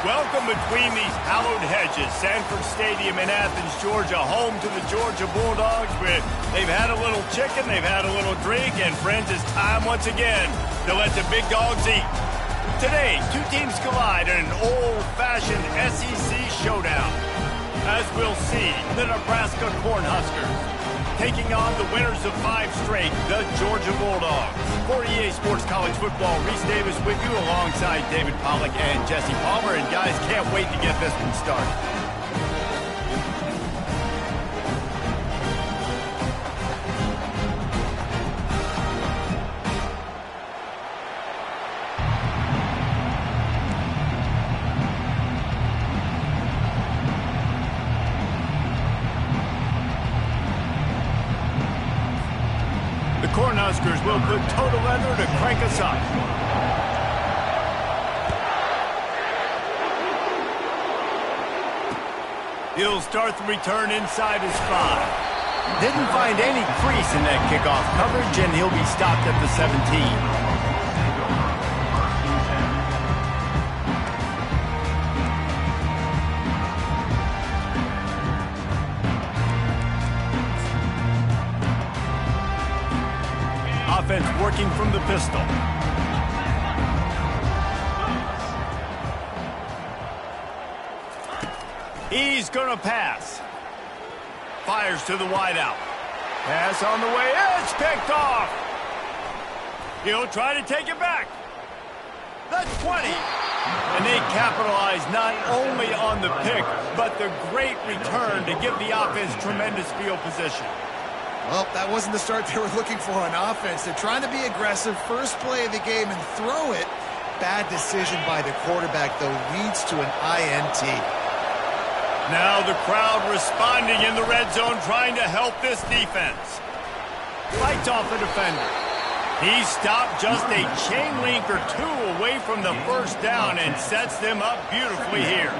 Welcome between these hallowed hedges. Sanford Stadium in Athens, Georgia, home to the Georgia Bulldogs. They've had a little chicken, they've had a little drink, and friends, it's time once again to let the big dogs eat. Today, two teams collide in an old-fashioned SEC showdown. As we'll see, the Nebraska Cornhuskers taking on the winners of 5 straight, the Georgia Bulldogs. For EA Sports College Football, Reese Davis with you alongside David Pollack and Jesse Palmer. And guys, can't wait to get this one started. Cornhuskers will put toe to leather to crank us up. He'll start the return inside his 5. Didn't find any crease in that kickoff coverage, and he'll be stopped at the 17. Offense working from the pistol. He's going to pass. Fires to the wideout. Pass on the way. It's picked off. He'll try to take it back. The 20. And they capitalize not only on the pick, but the great return to give the offense tremendous field position. Well, that wasn't the start they were looking for on offense. They're trying to be aggressive, first play of the game, and throw it. Bad decision by the quarterback, though, leads to an INT. Now the crowd responding in the red zone, trying to help this defense. Fights off a defender. He stopped just a chain link or 2 away from the first down and sets them up beautifully here.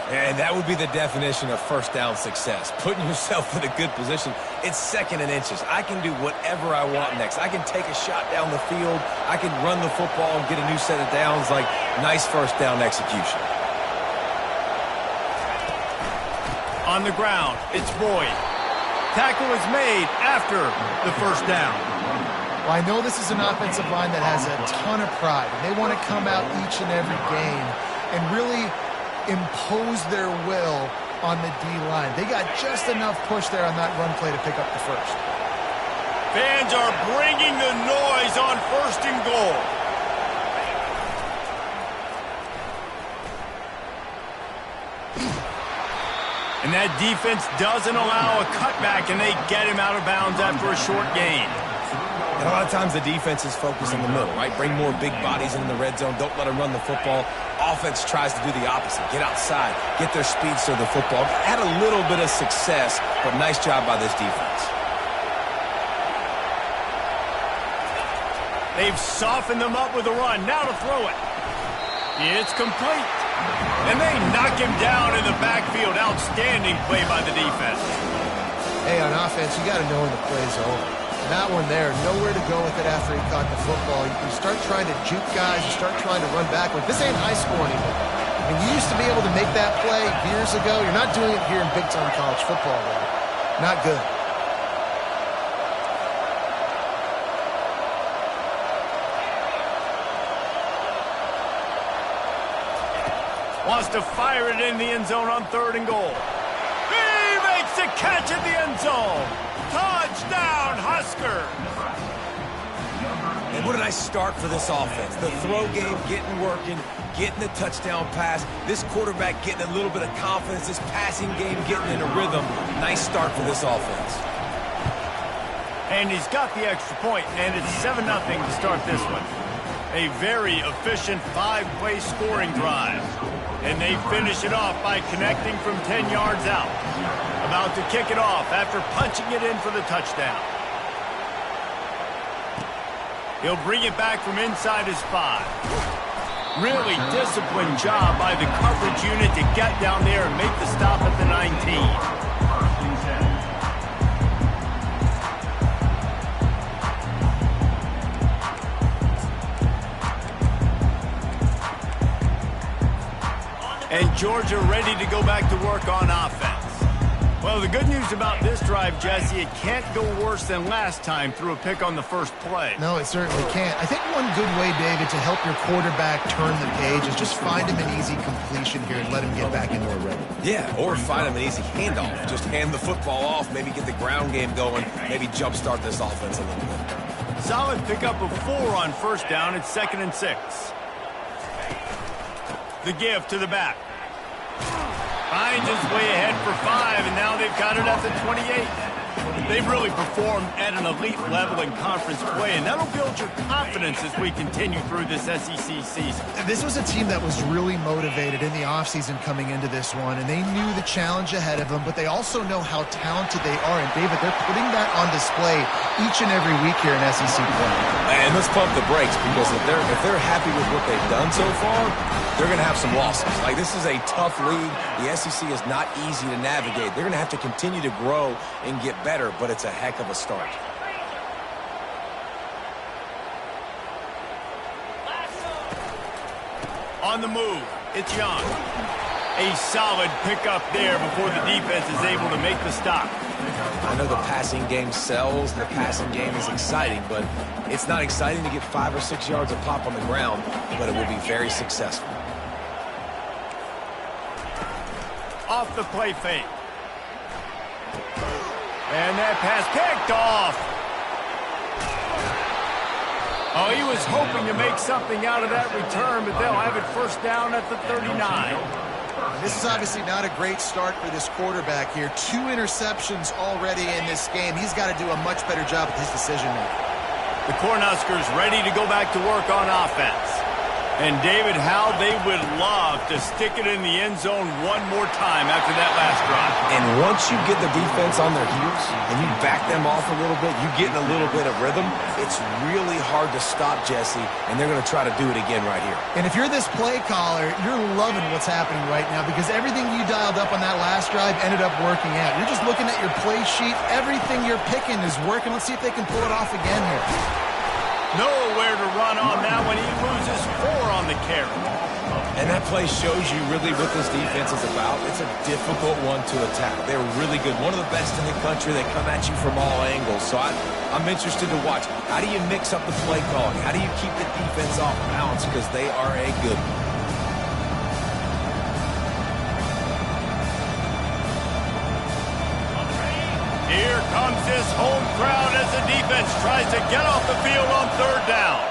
And that would be the definition of first down success. Putting yourself in a good position. It's 2nd and inches. I can do whatever I want next. I can take a shot down the field. I can run the football and get a new set of downs. Like, nice first down execution. On the ground, it's Boyd. Tackle is made after the first down. Well, I know this is an offensive line that has a ton of pride. And they want to come out each and every game and really impose their will on the D-line. They got just enough push there on that run play to pick up the first. Fans are bringing the noise on 1st and goal. And that defense doesn't allow a cutback, and they get him out of bounds after a short gain. And a lot of times the defense is focused in the middle, right? Bring more big bodies in the red zone. Don't let them run the football. Offense tries to do the opposite. Get outside. Get their speedster the football. Had a little bit of success, but nice job by this defense. They've softened them up with a run. Now to throw it. It's complete. And they knock him down in the backfield. Outstanding play by the defense. Hey, on offense, you got to know when the play's over. That one there, nowhere to go with it after he caught the football. You start trying to juke guys, you start trying to run backward. This ain't high school anymore. I mean, you used to be able to make that play years ago. You're not doing it here in big-time college football, though. Not good. Wants to fire it in the end zone on 3rd and goal. He makes the catch in the end zone. Touchdown, Huskers! And what a nice start for this offense. The throw game getting working, getting the touchdown pass. This quarterback getting a little bit of confidence. This passing game getting in a rhythm. Nice start for this offense. And he's got the extra point, and it's 7-0 to start this one. A very efficient 5-play scoring drive. And they finish it off by connecting from 10 yards out. About to kick it off after punching it in for the touchdown. He'll bring it back from inside his 5. Really disciplined job by the coverage unit to get down there and make the stop at the 19. And Georgia ready to go back to work on offense. Well, the good news about this drive, Jesse, it can't go worse than last time through a pick on the first play. No, it certainly can't. I think one good way, David, to help your quarterback turn the page is just find him an easy completion here and let him get back into a rhythm. Yeah, or find him an easy handoff. Just hand the football off, maybe get the ground game going, maybe jumpstart this offense a little bit. Solid pickup of 4 on first down. It's 2nd and 6. The give to the back. Finds his way ahead for 5, and now they've got it at the 28. They've really performed at an elite level in conference play, and that'll build your confidence as we continue through this SEC season. This was a team that was really motivated in the offseason coming into this one, and they knew the challenge ahead of them, but they also know how talented they are. And, David, they're putting that on display each and every week here in SEC play. And let's pump the brakes, because if they're happy with what they've done so far, they're going to have some losses. Like, this is a tough league. The SEC is not easy to navigate. They're going to have to continue to grow and get better, but it's a heck of a start. On the move, it's Young. A solid pickup there before the defense is able to make the stop. I know the passing game sells, the passing game is exciting, but it's not exciting to get 5 or 6 yards of pop on the ground, but it will be very successful. Off the play fake. And that pass picked off. Oh, he was hoping to make something out of that return, but they'll have it first down at the 39. This is obviously not a great start for this quarterback here. 2 interceptions already in this game. He's got to do a much better job with his decision-making. The Cornhuskers ready to go back to work on offense. And, David, how they would love to stick it in the end zone one more time after that last drive. And once you get the defense on their heels and you back them off a little bit, you get in a little bit of rhythm, it's really hard to stop, Jesse, and they're going to try to do it again right here. And if you're this play caller, you're loving what's happening right now because everything you dialed up on that last drive ended up working out. You're just looking at your play sheet. Everything you're picking is working. Let's see if they can pull it off again here. Nowhere to run on that one. He loses 4 on the carry. And that play shows you really what this defense is about. It's a difficult one to attack. They're really good. One of the best in the country. They come at you from all angles. So I'm interested to watch. How do you mix up the play calling? How do you keep the defense off balance? Because they are a good one. Here comes this home crowd as the defense tries to get off the field on 3rd down.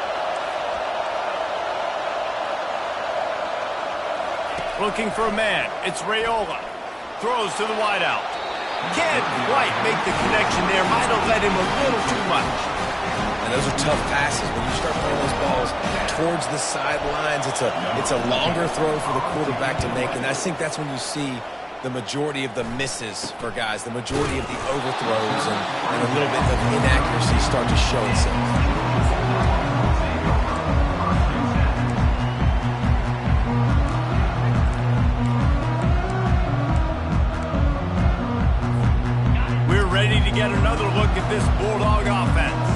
Looking for a man. It's Raiola. Throws to the wideout. Can't quite make the connection there. Might have led him a little too much. And those are tough passes. When you start throwing those balls towards the sidelines, it's a longer throw for the quarterback to make. And I think that's when you see the majority of the misses for guys, the majority of the overthrows and a little bit of inaccuracy start to show itself. Ready to get another look at this Bulldog offense.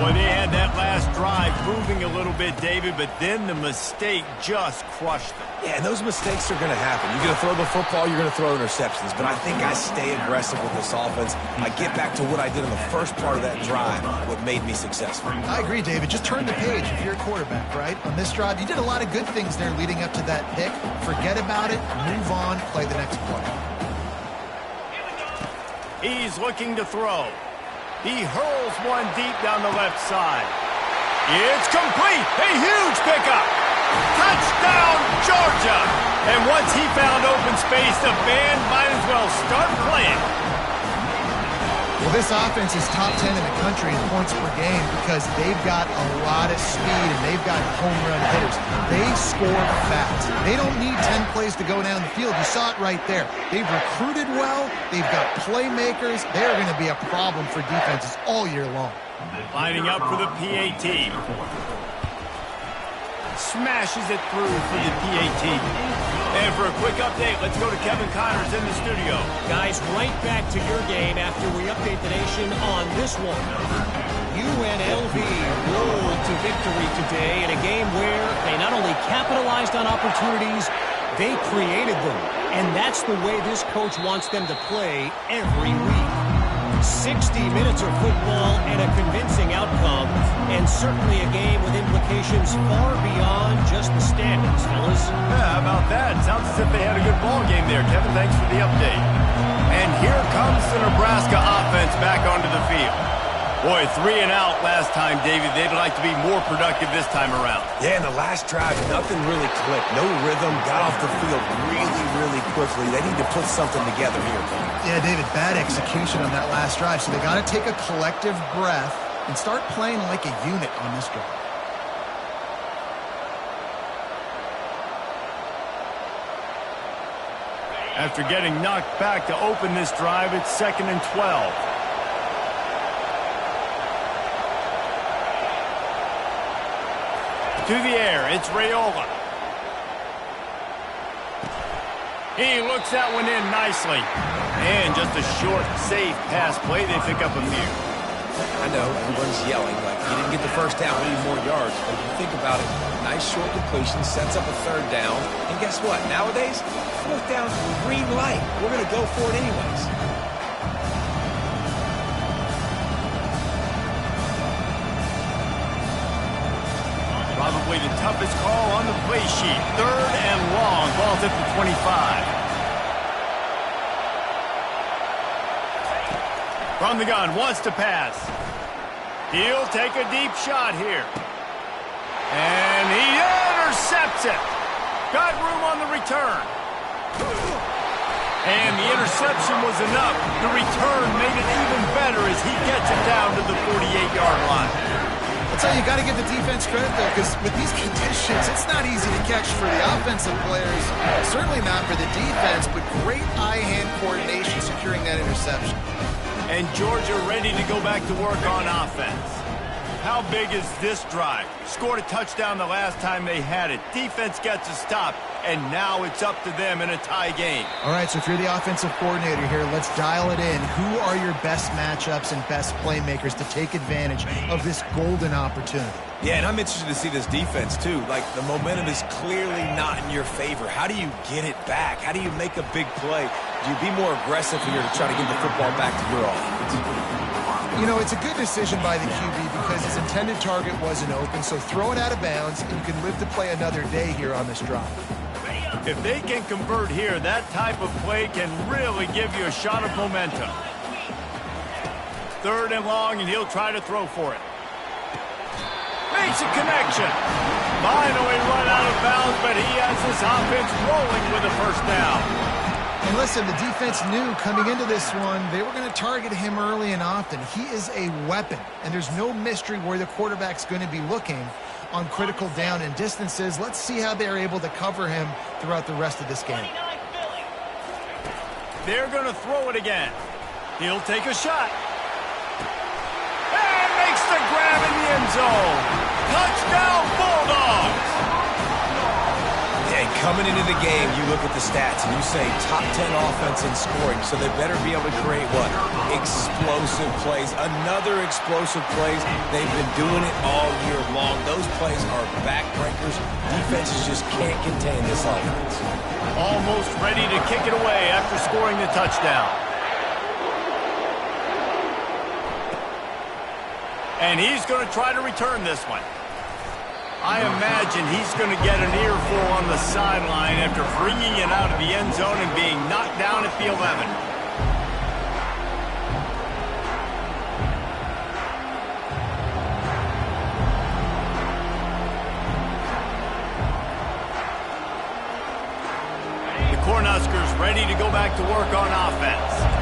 Boy, they had that last drive moving a little bit, David, but then the mistake just crushed them. Yeah, and those mistakes are going to happen. You're going to throw the football, you're going to throw interceptions, but I think I stay aggressive with this offense. I get back to what I did in the first part of that drive, what made me successful. I agree, David. Just turn the page if you're a quarterback, right? On this drive, you did a lot of good things there leading up to that pick. Forget about it, move on, play the next play. He's looking to throw. He hurls one deep down the left side. It's complete. A huge pickup. Touchdown, Georgia. And once he found open space, the band might as well start playing. Well, this offense is top 10 in the country in points per game because they've got a lot of speed and they've got home run hitters. They score fast. They don't need 10 plays to go down the field. You saw it right there. They've recruited well. They've got playmakers. They're going to be a problem for defenses all year long. Lining up for the PAT. Smashes it through for the PAT. And for a quick update, let's go to Kevin Connors in the studio. Guys, right back to your game after we update the nation on this one. UNLV rolled to victory today in a game where they not only capitalized on opportunities, They created them, and that's the way this coach wants them to play every week. 60 minutes of football and a convincing outcome, and certainly a game with implications far beyond just the standings, fellas. Yeah, how about that? Sounds as if they had a good ball game there, Kevin. Thanks for the update. And here comes the Nebraska offense back onto the field. Boy, 3 and out last time, David. They'd like to be more productive this time around. Yeah, in the last drive, nothing really clicked. No rhythm, got off the field really quickly. They need to put something together here. Yeah, David, bad execution on that last drive. So they got to take a collective breath and start playing like a unit on this drive. After getting knocked back to open this drive, it's 2nd and 12. To the air, it's Raiola. He looks that one in nicely. And just a short, safe pass play. They pick up a few. I know, everyone's yelling like he didn't get the first down, we need more yards. But if you think about it, nice short completion, sets up a 3rd down. And guess what? Nowadays, 4th down, green light. We're going to go for it anyways. Probably the toughest call on the play sheet. 3rd and long. Ball's at the 25. From the gun, wants to pass. He'll take a deep shot here. And he intercepts it. Got room on the return. And the interception was enough. The return made it even better as he gets it down to the 48-yard line. I'll tell you, got to give the defense credit, though, because with these conditions, it's not easy to catch for the offensive players. Certainly not for the defense, but great eye-hand coordination securing that interception. And Georgia ready to go back to work on offense. How big is this drive? Scored a touchdown the last time they had it. Defense gets a stop, and now it's up to them in a tie game. All right, so if you're the offensive coordinator here, let's dial it in. Who are your best matchups and best playmakers to take advantage of this golden opportunity? Yeah, and I'm interested to see this defense, too. Like, the momentum is clearly not in your favor. How do you get it back? How do you make a big play? Do you be more aggressive here to try to get the football back to your offense? You know, it's a good decision by the QB because his intended target wasn't open, so throw it out of bounds, and you can live to play another day here on this drive. If they can convert here, that type of play can really give you a shot of momentum. 3rd and long, and he'll try to throw for it. Makes a connection. Finally run out of bounds, but he has this offense rolling with a 1st down. And listen, the defense knew coming into this one, they were going to target him early and often. He is a weapon, and there's no mystery where the quarterback's going to be looking on critical down and distances. Let's see how they're able to cover him throughout the rest of this game. They're going to throw it again. He'll take a shot. And makes the grab in the end zone. Touchdown, Bulldogs! And coming into the game, you look at the stats and you say top 10 offense in scoring, so they better be able to create what? Explosive plays. Another explosive plays. They've been doing it all year long. Those plays are backbreakers. Defenses just can't contain this offense. Almost ready to kick it away after scoring the touchdown. And he's going to try to return this one. I imagine he's going to get an earful on the sideline after bringing it out of the end zone and being knocked down at the 11. The Cornhuskers ready to go back to work on offense.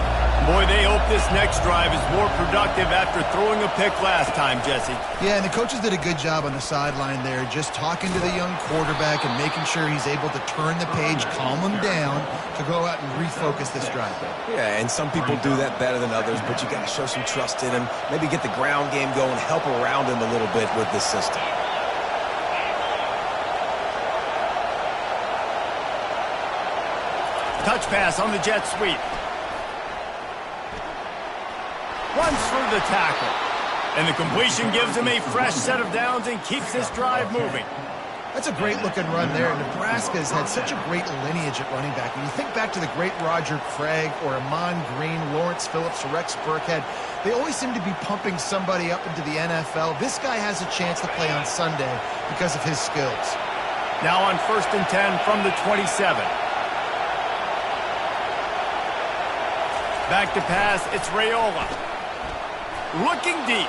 Boy, they hope this next drive is more productive after throwing a pick last time, Jesse. Yeah, and the coaches did a good job on the sideline there, just talking to the young quarterback and making sure he's able to turn the page, calm him down, to go out and refocus this drive. Yeah, and some people do that better than others, but you got to show some trust in him, maybe get the ground game going, help around him a little bit with this system. Touch pass on the jet sweep. Runs through the tackle. And the completion gives him a fresh set of downs and keeps this drive moving. That's a great-looking run there. Nebraska has had such a great lineage at running back. When you think back to the great Roger Craig or Amon Green, Lawrence Phillips, or Rex Burkhead, they always seem to be pumping somebody up into the NFL. This guy has a chance to play on Sunday because of his skills. Now on 1st and 10 from the 27. Back to pass, it's Raiola. Looking deep.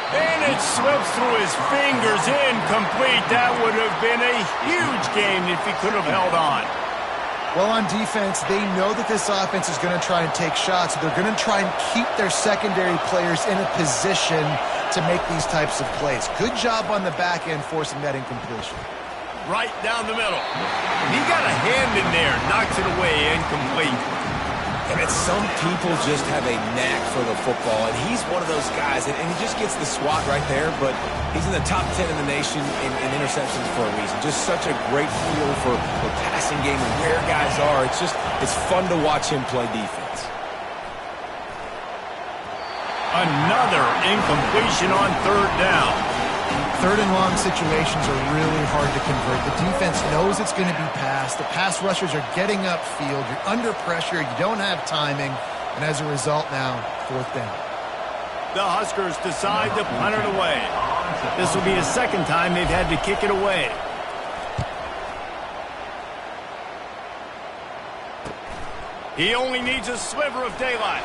And it slips through his fingers, incomplete. That would have been a huge game if he could have held on. Well, on defense, they know that this offense is going to try and take shots. So they're going to try and keep their secondary players in a position to make these types of plays. Good job on the back end forcing that incompletion. Right down the middle. He got a hand in there, knocks it away, incomplete. And some people just have a knack for the football, and he's one of those guys, and he just gets the swat right there, but he's in the top 10 in the nation in interceptions for a reason. Just such a great feel for the passing game and where guys are. It's fun to watch him play defense. Another incompletion on 3rd down. 3rd and long situations are really hard to convert. The defense knows it's going to be passed. The pass rushers are getting upfield. You're under pressure. You don't have timing. And as a result now, 4th down. The Huskers decide to punt it away. This will be the 2nd time they've had to kick it away. He only needs a sliver of daylight.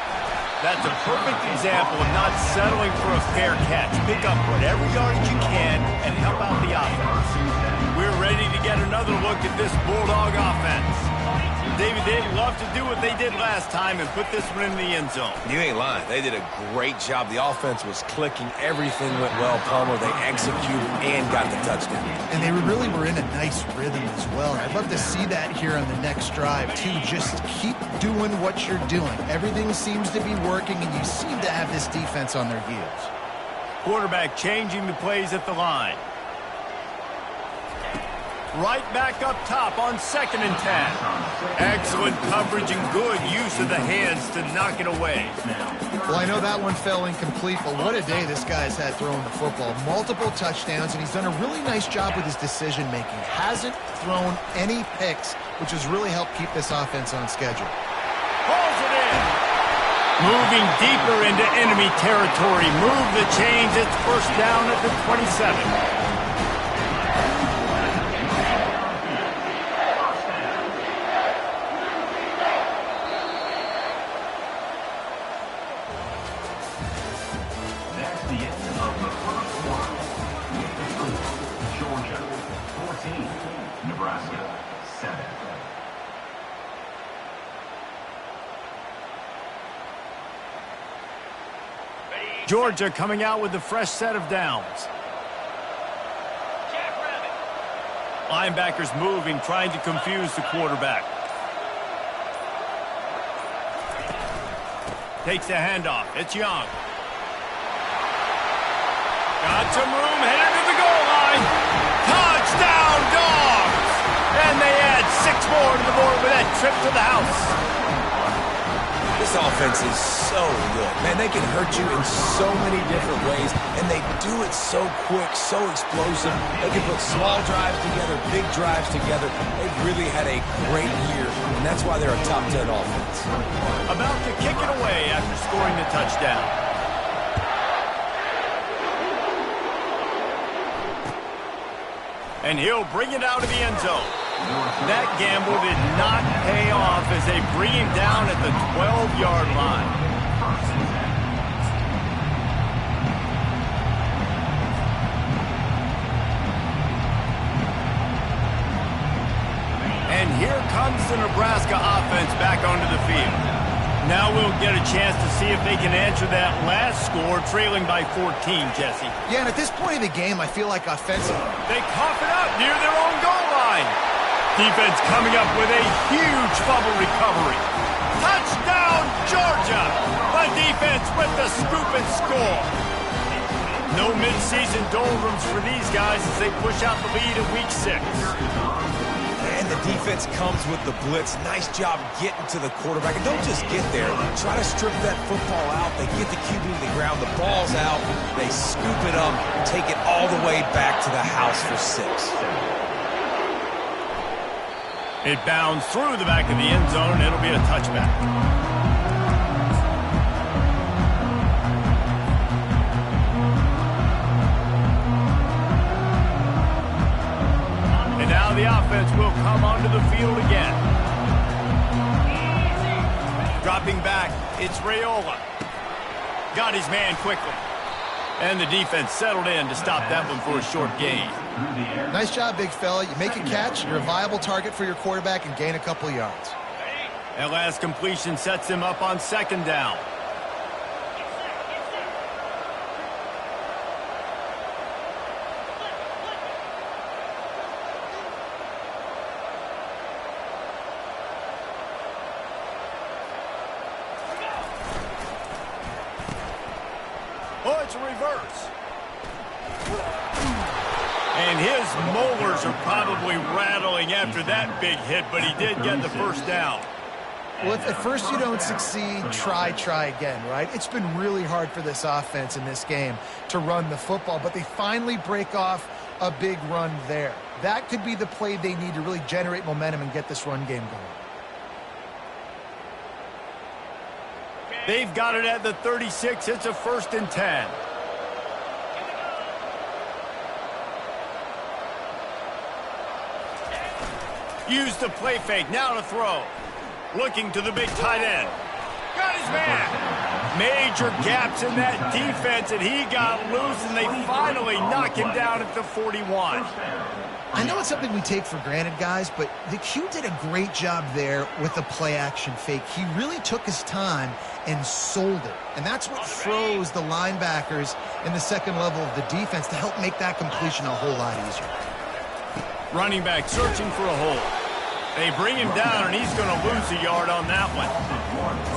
That's a perfect example of not settling for a fair catch. Pick up whatever yardage you can and help out the offense. We're ready to get another look at this Bulldog offense. David, they'd love to do what they did last time and put this one in the end zone. You ain't lying. They did a great job. The offense was clicking. Everything went well, Palmer. They executed and got the touchdown. And they really were in a nice rhythm as well. I'd love to see that here on the next drive, too. Just keep doing what you're doing. Everything seems to be working, and you seem to have this defense on their heels. Quarterback changing the plays at the line. Right back up top on 2nd and 10. Excellent coverage and good use of the hands to knock it away. Well, I know that one fell incomplete, but what a day this guy's had throwing the football. Multiple touchdowns, and he's done a really nice job with his decision-making. Hasn't thrown any picks, which has really helped keep this offense on schedule. Pulls it in. Moving deeper into enemy territory. Move the chains. It's 1st down at the 27. Nebraska, 7. Georgia coming out with a fresh set of downs. Linebackers moving, trying to confuse the quarterback. Takes the handoff. It's Young. Got some room, headed to the goal line. Touchdown, Dogs! And they add 6 more to the board with that trip to the house. This offense is so good. Man, they can hurt you in so many different ways, and they do it so quick, so explosive. They can put small drives together, big drives together. They've really had a great year, and that's why they're a top 10 offense. About to kick it away after scoring the touchdown. And he'll bring it out of the end zone. That gamble did not pay off as they bring him down at the 12-yard line. And here comes the Nebraska offense back onto the field. Now we'll get a chance to see if they can answer that last score, trailing by 14, Jesse. Yeah, and at this point of the game, I feel like offensively, they cough it up near their own goal line. Defense coming up with a huge fumble recovery. Touchdown, Georgia! The defense with the scoop and score. No midseason doldrums for these guys as they push out the lead in Week 6. And the defense comes with the blitz. Nice job getting to the quarterback. And don't just get there. Try to strip that football out. They get the QB to the ground. The ball's out. They scoop it up, take it all the way back to the house for 6. It bounds through the back of the end zone. It'll be a touchback. And now the offense will come onto the field again. Dropping back, it's Raiola. Got his man quickly. And the defense settled in to stop that one for a short gain. Nice job, big fella. You make a catch, you're a viable target for your quarterback, and gain a couple of yards. That last completion sets him up on 2nd down. Oh, it's a reverse. And his molars are probably rattling after that big hit, but he did get the first down. Well, if at first you don't succeed, try again, right? It's been really hard for this offense in this game to run the football, but they finally break off a big run there. That could be the play they need to really generate momentum and get this run game going. They've got it at the 36. It's a 1st and 10. Use the play fake. Now to throw. Looking to the big tight end. Got his man. Major gaps in that defense, and he got loose, and they finally knock him down at the 41. I know it's something we take for granted, guys, but the Q did a great job there with the play-action fake. He really took his time and sold it. And that's what froze the linebackers in the second level of the defense to help make that completion a whole lot easier. Running back searching for a hole. They bring him down, and he's going to lose a yard on that one.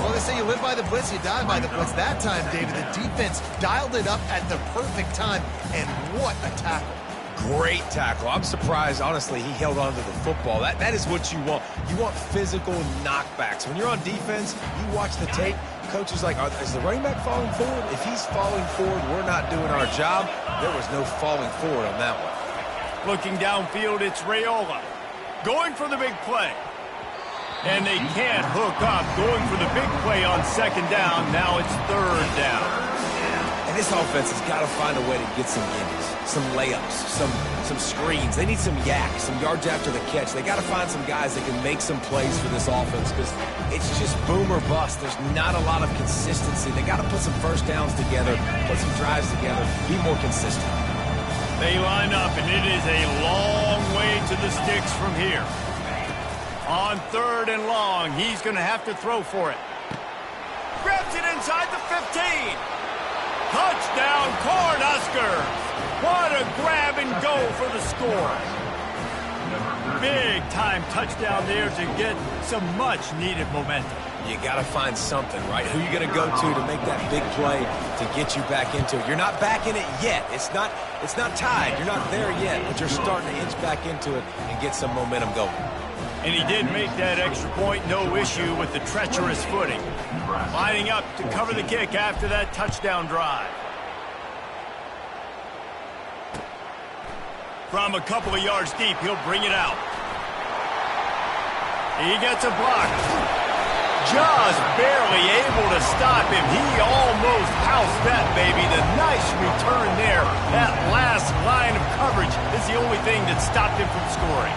Well, they say you live by the blitz, you die by the blitz. That time, David, the defense dialed it up at the perfect time, and what a tackle. Great tackle. I'm surprised, honestly, he held on to the football. That is what you want. You want physical knockbacks. When you're on defense, you watch the tape, coach is like, is the running back falling forward? If he's falling forward, we're not doing our job. There was no falling forward on that one. Looking downfield, it's Raiola. Going for the big play. And they can't hook up. Going for the big play on 2nd down. Now it's 3rd down. And this offense has got to find a way to get some gimmies, some layups, some screens. They need some yaks, some yards after the catch. They got to find some guys that can make some plays for this offense because it's just boom or bust. There's not a lot of consistency. They got to put some first downs together, put some drives together, be more consistent. They line up, and it is a long way to the sticks from here. On 3rd and long, he's going to have to throw for it. Grabs it inside the 15. Touchdown, Cornhuskers. What a grab and go for the score. Big-time touchdown there to get some much-needed momentum. You got to find something, right? Who you going to go to make that big play to get you back into it? You're not back in it yet. It's not tied. You're not there yet, but you're starting to inch back into it and get some momentum going. And he did make that extra point, no issue with the treacherous footing. Lining up to cover the kick after that touchdown drive. From a couple of yards deep, he'll bring it out. He gets a block. Just barely able to stop him. He almost housed that, baby. The nice return there. That last line of coverage is the only thing that stopped him from scoring.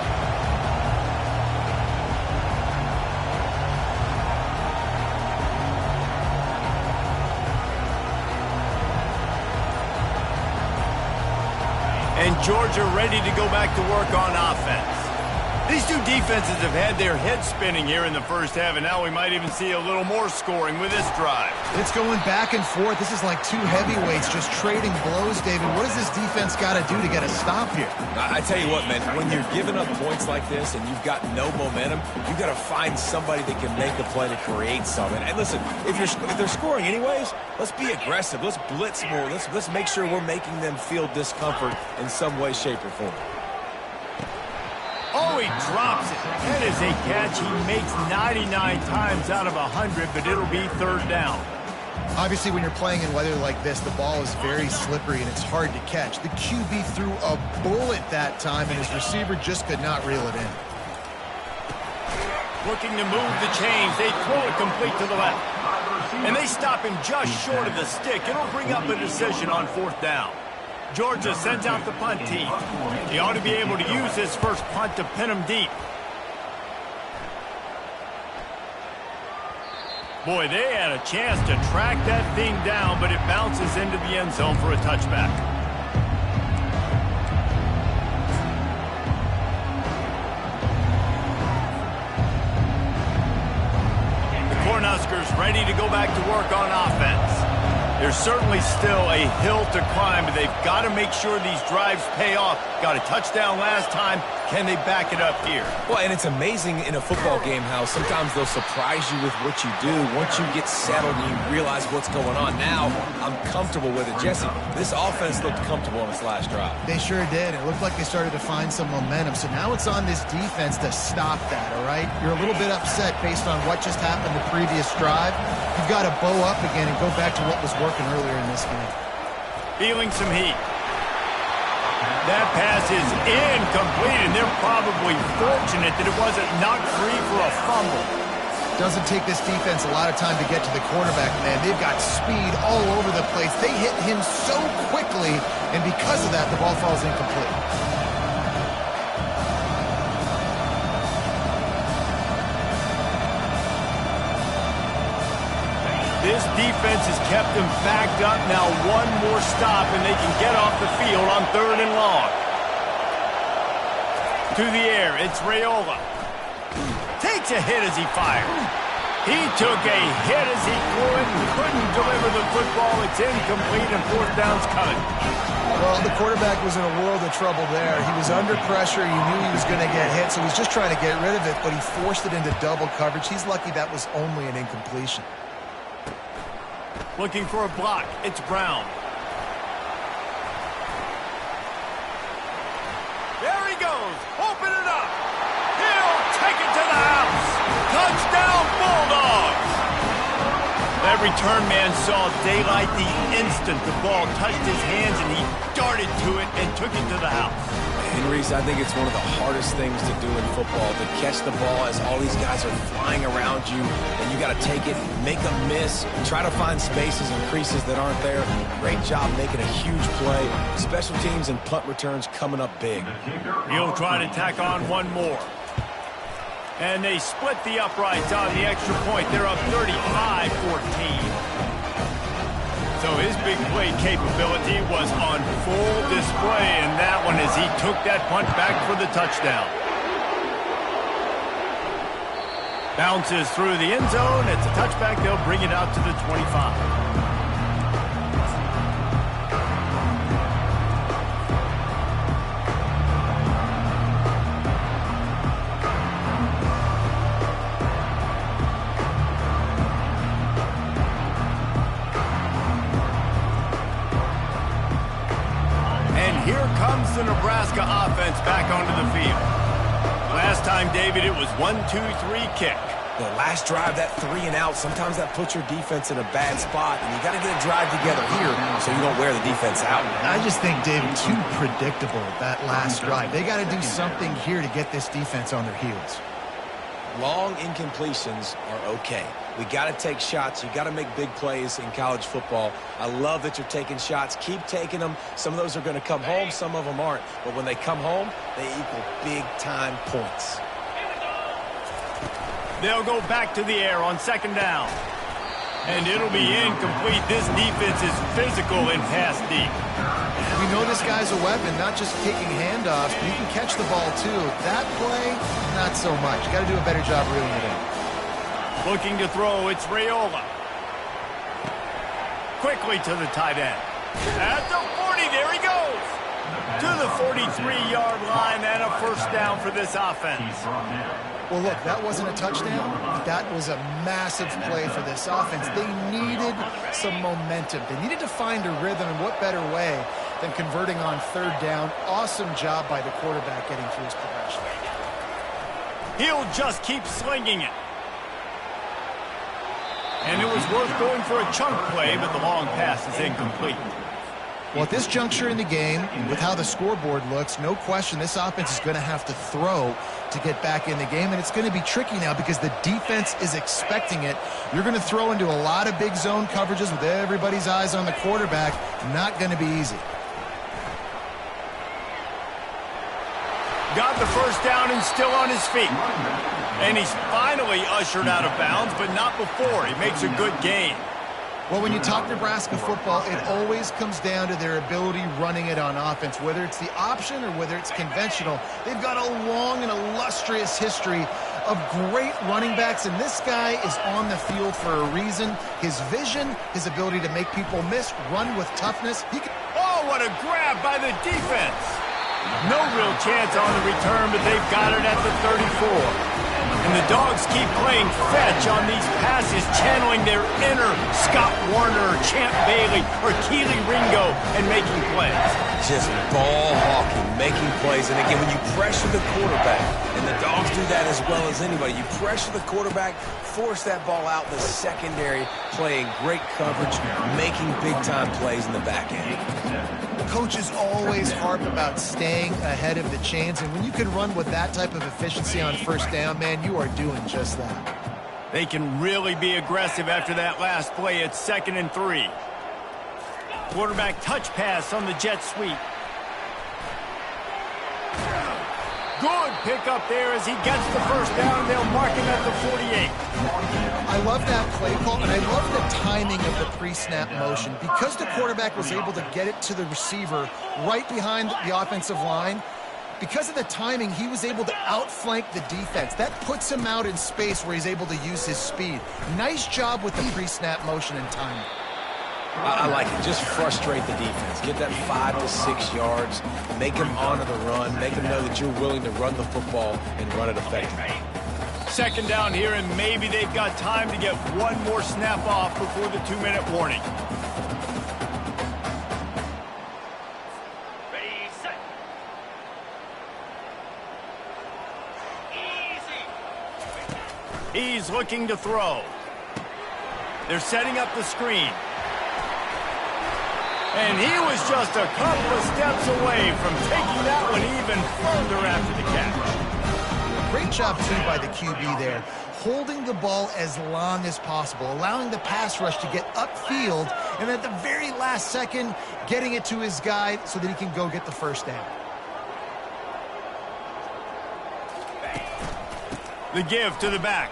And Georgia ready to go back to work on offense. These two defenses have had their heads spinning here in the first half, and now we might even see a little more scoring with this drive. It's going back and forth. This is like two heavyweights just trading blows, David. What does this defense got to do to get a stop here? I tell you what, man, when you're giving up points like this and you've got no momentum, you've got to find somebody that can make a play to create something. And listen, if they're scoring anyways, let's be aggressive. Let's blitz more. Let's make sure we're making them feel discomfort in some way, shape, or form. Oh, he drops it. That is a catch he makes 99 times out of 100, but it'll be third down. Obviously, when you're playing in weather like this, the ball is very slippery and it's hard to catch. The QB threw a bullet that time, and his receiver just could not reel it in. Looking to move the chains. They throw it complete to the left. And they stop him just short of the stick. It'll bring up a decision on fourth down. Georgia sends out the punt team. He ought to be able to use his first punt to pin him deep. Boy, they had a chance to track that thing down, but it bounces into the end zone for a touchback. The Cornhuskers ready to go back to work on offense. There's certainly still a hill to climb, but they've got to make sure these drives pay off. Got a touchdown last time. Can they back it up here? Well, and it's amazing in a football game how sometimes they'll surprise you with what you do. Once you get settled and you realize what's going on, now I'm comfortable with it. Jesse, this offense looked comfortable on its last drive. They sure did. It looked like they started to find some momentum. So now it's on this defense to stop that, all right? You're a little bit upset based on what just happened the previous drive. You've got to bow up again and go back to what was working earlier in this game. Feeling some heat. That pass is incomplete, and they're probably fortunate that it wasn't knocked free for a fumble. Doesn't take this defense a lot of time to get to the quarterback, man. They've got speed all over the place. They hit him so quickly, and because of that, the ball falls incomplete. This defense has kept them backed up. Now one more stop, and they can get off the field on third and long. To the air, it's Raiola. Takes a hit as he fired. He took a hit as he threw it and couldn't deliver the football. It's incomplete, and fourth down's coming. Well, the quarterback was in a world of trouble there. He was under pressure. You knew he was going to get hit, so he's just trying to get rid of it, but he forced it into double coverage. He's lucky that was only an incompletion. Looking for a block. It's Brown. There he goes. Open it up. He'll take it to the house. Touchdown, Bulldogs. That return man saw daylight the instant the ball touched his hands, and he darted to it and took it to the house. And Reese, I think it's one of the hardest things to do in football, to catch the ball as all these guys are flying around you, and you got to take it, make a miss, try to find spaces and creases that aren't there. Great job making a huge play. Special teams and punt returns coming up big. He'll try to tack on one more. And they split the uprights on the extra point. They're up 35-14. So his big play capability was on full display in that one as he took that punt back for the touchdown. Bounces through the end zone. It's a touchback. They'll bring it out to the 25. The Nebraska offense back onto the field. Last time, David, it was 1-2-3 kick. The last drive, that 3 and out, sometimes that puts your defense in a bad spot, and you got to get a drive together here so you don't wear the defense out. I just think, David, too predictable, that last drive. They got to do something here to get this defense on their heels. Long incompletions are okay. We got to take shots. You got to make big plays in college football. I love that you're taking shots. Keep taking them. Some of those are going to come home. Some of them aren't. But when they come home, they equal big-time points. They'll go back to the air on second down. And it'll be incomplete. This defense is physical in pass deep. We know this guy's a weapon, not just kicking handoffs, but he can catch the ball too. That play, not so much. You got to do a better job reeling it in. Looking to throw, it's Raiola. Quickly to the tight end. At the 40, there he goes. To the 43-yard line and a first down for this offense. Well, look, that wasn't a touchdown. That was a massive play for this offense. They needed some momentum. They needed to find a rhythm, and what better way than converting on third down. Awesome job by the quarterback getting through his progression. He'll just keep slinging it. And it was worth going for a chunk play, but the long pass is incomplete. Well, at this juncture in the game, with how the scoreboard looks, no question this offense is going to have to throw to get back in the game, and it's going to be tricky now because the defense is expecting it. You're going to throw into a lot of big zone coverages with everybody's eyes on the quarterback. Not going to be easy. Got the first down and still on his feet. And he's finally ushered out of bounds, but not before. He makes a good gain. Well, when you talk Nebraska football, it always comes down to their ability running it on offense, whether it's the option or whether it's conventional. They've got a long and illustrious history of great running backs, and this guy is on the field for a reason. His vision, his ability to make people miss, run with toughness. Oh, what a grab by the defense. No real chance on the return, but they've got it at the 34. And the Dogs keep playing fetch on these passes, channeling their inner Scott Warner, Champ Bailey, or Keely Ringo, and making plays. Just ball hawking, making plays. And again, when you pressure the quarterback, and the Dogs do that as well as anybody, you pressure the quarterback, force that ball out in the secondary, playing great coverage, making big-time plays in the back end. Coaches always harp about staying ahead of the chains, and when you can run with that type of efficiency on first down, man, you are doing just that. They can really be aggressive after that last play. It's 2nd and 3. Quarterback touch pass on the jet sweep. Good pickup there as he gets the first down. They'll mark him at the 48. I love that play call, and I love the timing of the pre-snap motion. Because the quarterback was able to get it to the receiver right behind the offensive line, because of the timing, he was able to outflank the defense. That puts him out in space where he's able to use his speed. Nice job with the pre-snap motion and timing. I like it. Just frustrate the defense. Get that 5 to 6 yards. Make them honor the run. Make them know that you're willing to run the football and run it effectively. 2nd down here, and maybe they've got time to get one more snap off before the 2-minute warning. Ready, set. Easy. He's looking to throw. They're setting up the screen. And he was just a couple of steps away from taking that one even further after the catch. Great job, too, by the QB there, holding the ball as long as possible, allowing the pass rush to get upfield, and at the very last second, getting it to his guy so that he can go get the first down. The give to the back.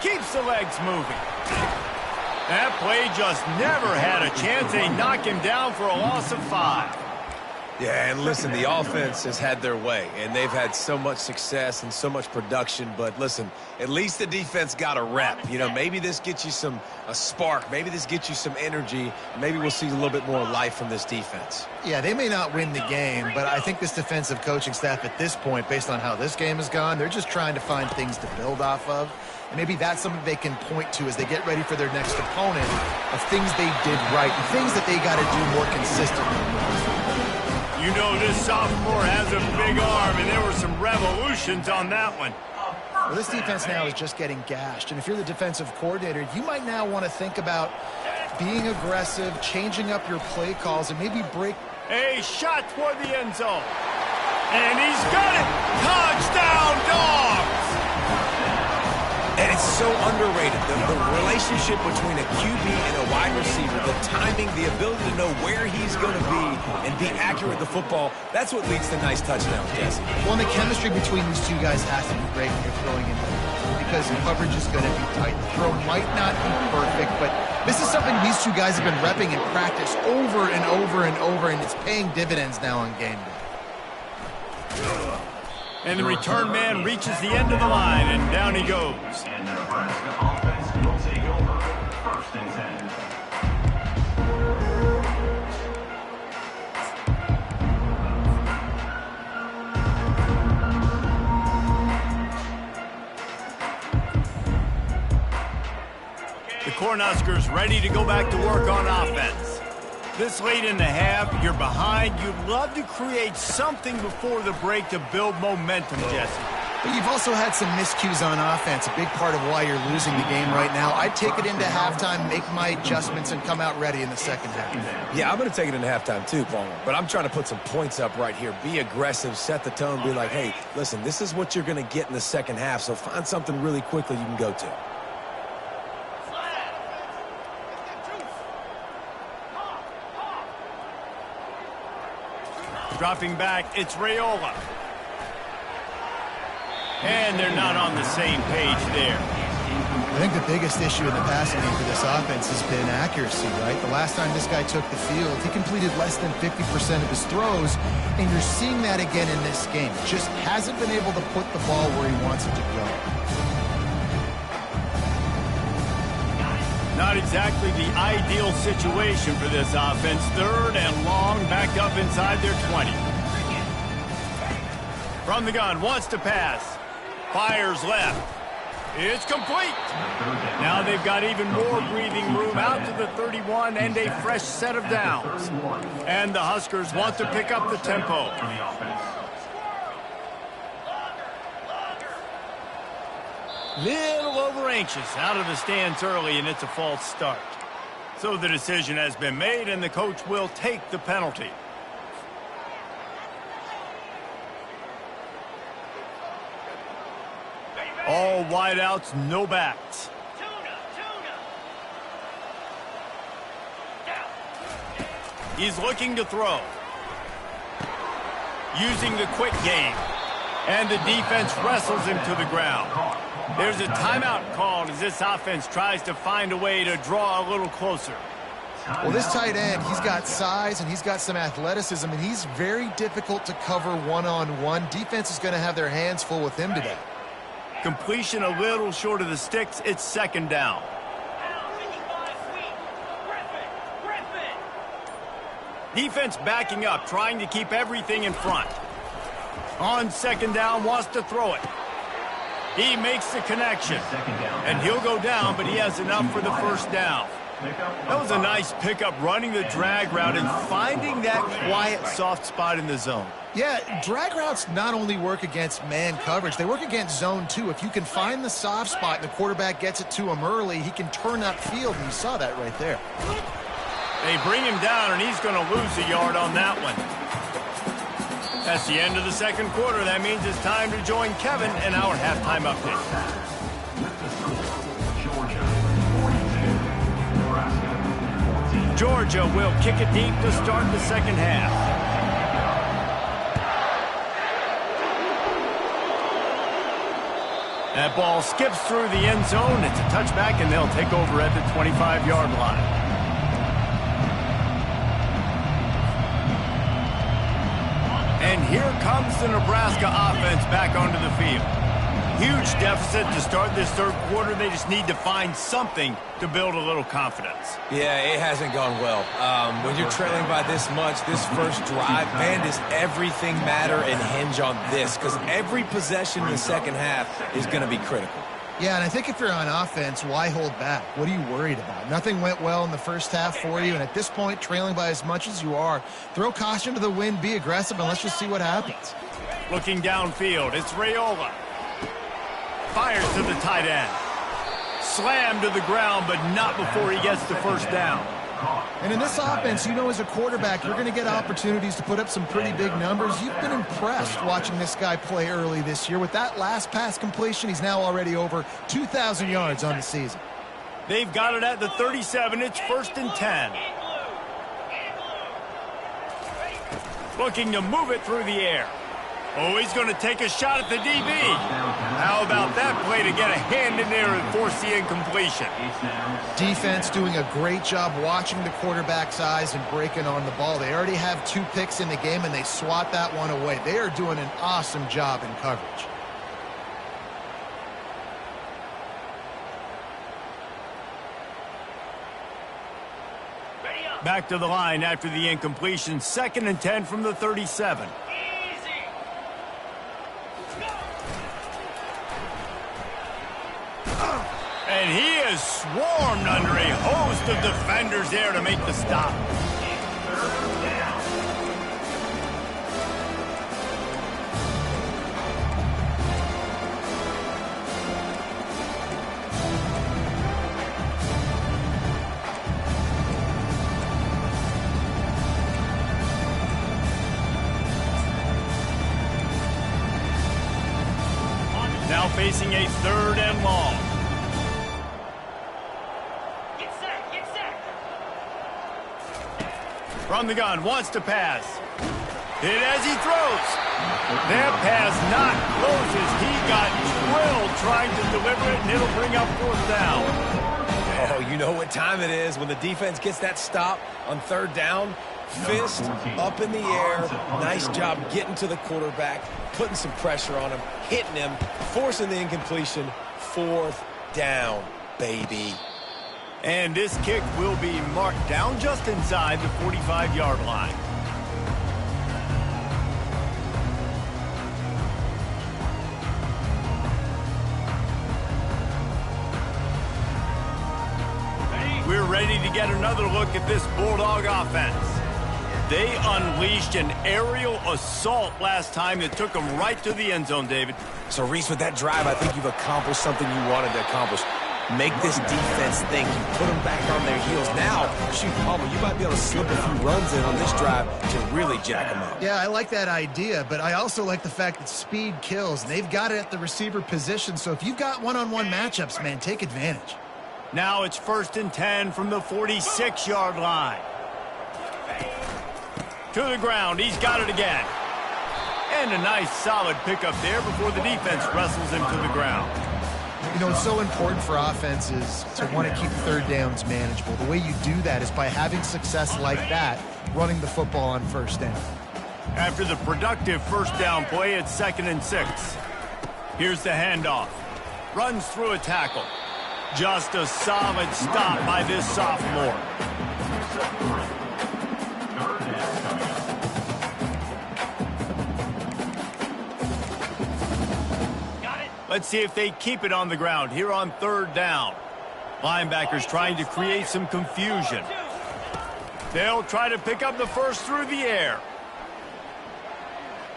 Keeps the legs moving. That play just never had a chance. They knock him down for a loss of 5. Yeah, and listen, the offense has had their way, and they've had so much success and so much production. But listen, at least the defense got a rep. You know, maybe this gets you a spark. Maybe this gets you some energy. Maybe we'll see a little bit more life from this defense. Yeah, they may not win the game, but I think this defensive coaching staff at this point, based on how this game has gone, they're just trying to find things to build off of. And maybe that's something they can point to as they get ready for their next opponent of things they did right and things that they got to do more consistently. You know this sophomore has a big arm, and there were some revolutions on that one. Well, this defense now is just getting gashed. And if you're the defensive coordinator, you might now want to think about being aggressive, changing up your play calls, and maybe break. A shot toward the end zone. And he's got it. Touchdown, Dogs! And it's so underrated, the relationship between a QB and a wide receiver, the timing, the ability to know where he's going to be and be accurate with the football, that's what leads to nice touchdowns, Jesse. Well, and the chemistry between these two guys has to be great when you're throwing in because the coverage is going to be tight. The throw might not be perfect, but this is something these two guys have been repping in practice over and over and over, and it's paying dividends now on game day. And the return man reaches the end of the line, and down he goes. And the Nebraska offense will take over 1st and 10. The Cornhuskers ready to go back to work on offense. This late in the half, you're behind. You'd love to create something before the break to build momentum, Jesse. But you've also had some miscues on offense, a big part of why you're losing the game right now. I'd take it into halftime, make my adjustments, and come out ready in the second half. Yeah, I'm going to take it into halftime too, Palmer. But I'm trying to put some points up right here. Be aggressive, set the tone, be like, hey, listen, this is what you're going to get in the second half, so find something really quickly you can go to. Dropping back, it's Raiola. And they're not on the same page there. I think the biggest issue in the passing game for this offense has been accuracy, right? The last time this guy took the field, he completed less than 50% of his throws, and you're seeing that again in this game. Just hasn't been able to put the ball where he wants it to go. Not exactly the ideal situation for this offense. Third and long, backed up inside their 20. From the gun, wants to pass. Fires left. It's complete. Now they've got even more breathing room out to the 31 and a fresh set of downs. And the Huskers want to pick up the tempo. Little over anxious out of the stance early, and it's a false start. So the decision has been made, and the coach will take the penalty. All wideouts, no backs. He's looking to throw. Using the quick game. And the defense wrestles him to the ground. There's a timeout called as this offense tries to find a way to draw a little closer. Well, this tight end, he's got size and he's got some athleticism, and he's very difficult to cover one-on-one. Defense is going to have their hands full with him today. Completion a little short of the sticks. It's second down. Defense backing up, trying to keep everything in front. On second down, wants to throw it. He makes the connection. And he'll go down, but he has enough for the first down. That was a nice pickup, running the drag route and finding that quiet, soft spot in the zone. Yeah, drag routes not only work against man coverage, they work against zone too. If you can find the soft spot and the quarterback gets it to him early, he can turn upfield, and you saw that right there. They bring him down, and he's going to lose a yard on that one. That's the end of the second quarter. That means it's time to join Kevin in our halftime update. Georgia will kick it deep to start the second half. That ball skips through the end zone. It's a touchback, and they'll take over at the 25-yard line. And here comes the Nebraska offense back onto the field. Huge deficit to start this third quarter. They just need to find something to build a little confidence. Yeah, it hasn't gone well. When you're trailing by this much, this first drive, man, does everything matter and hinge on this? Because every possession in the second half is going to be critical. Yeah, and I think if you're on offense, why hold back? What are you worried about? Nothing went well in the first half for you, and at this point, trailing by as much as you are, throw caution to the wind, be aggressive, and let's just see what happens. Looking downfield, it's Raiola. Fires to the tight end. Slammed to the ground, but not before he gets the first down. And in this offense, you know, as a quarterback, you're going to get opportunities to put up some pretty big numbers. You've been impressed watching this guy play early this year. With that last pass completion, he's now already over 2,000 yards on the season. They've got it at the 37. It's 1st and 10. Looking to move it through the air. Oh, he's going to take a shot at the DB. How about that play to get a hand in there and force the incompletion? Defense doing a great job watching the quarterback's eyes and breaking on the ball. They already have 2 picks in the game, and they swat that one away. They are doing an awesome job in coverage. Back to the line after the incompletion. 2nd and 10 from the 37. And he is swarmed under a host of defenders there to make the stop. facing a 3rd and long. Get set, get set. From the gun, wants to pass. Hit as he throws. That pass not closes. He got drilled trying to deliver it, and it'll bring up 4th down. Oh, you know what time it is when the defense gets that stop on 3rd down. Fist up in the air. Nice job getting to the quarterback, putting some pressure on him, hitting him, forcing the incompletion. 4th down, baby. And this kick will be marked down just inside the 45-yard line. We're ready to get another look at this Bulldog offense. They unleashed an aerial assault last time that took them right to the end zone, David. So, Reese, with that drive, I think you've accomplished something you wanted to accomplish. Make this defense think. You put them back on their heels. Now, shoot, Palmer, you might be able to slip a few runs in on this drive to really jack them up. Yeah, I like that idea, but I also like the fact that speed kills. And they've got it at the receiver position, so if you've got one-on-one matchups, man, take advantage. Now it's 1st and 10 from the 46-yard line. To the ground, he's got it again. And a nice solid pickup there before the defense wrestles him to the ground. You know, it's so important for offenses to want to keep 3rd downs manageable. The way you do that is by having success like that, running the football on 1st down. After the productive 1st down play, it's 2nd and 6. Here's the handoff. Runs through a tackle. Just a solid stop by this sophomore. Let's see if they keep it on the ground here on 3rd down. Linebackers trying to create some confusion. They'll try to pick up the first through the air.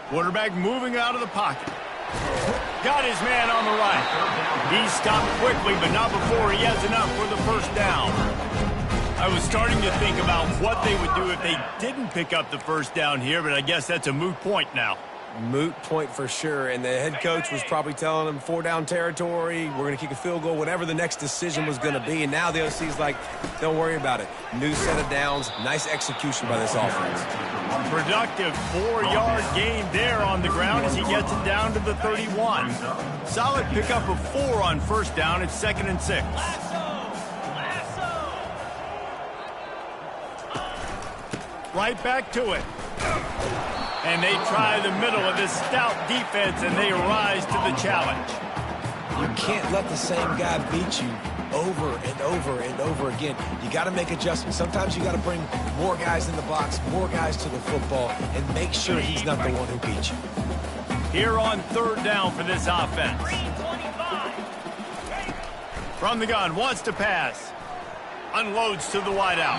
Quarterback moving out of the pocket. Got his man on the right. He stopped quickly, but not before he has enough for the 1st down. I was starting to think about what they would do if they didn't pick up the 1st down here, but I guess that's a moot point now. Moot point for sure, and the head coach was probably telling them 4-down territory, we're going to kick a field goal, whatever the next decision was going to be, and now the OC's like, don't worry about it. New set of downs, nice execution by this offense. Productive 4-yard gain there on the ground as he gets it down to the 31. Solid pickup of 4 on 1st down. It's 2nd and 6. Right back to it. And they try the middle of this stout defense, and they rise to the challenge. You can't let the same guy beat you over and over and over again. You got to make adjustments. Sometimes you got to bring more guys in the box, more guys to the football, and make sure he's not the one who beat you. Here on 3rd down for this offense. From the gun, wants to pass. Unloads to the wideout.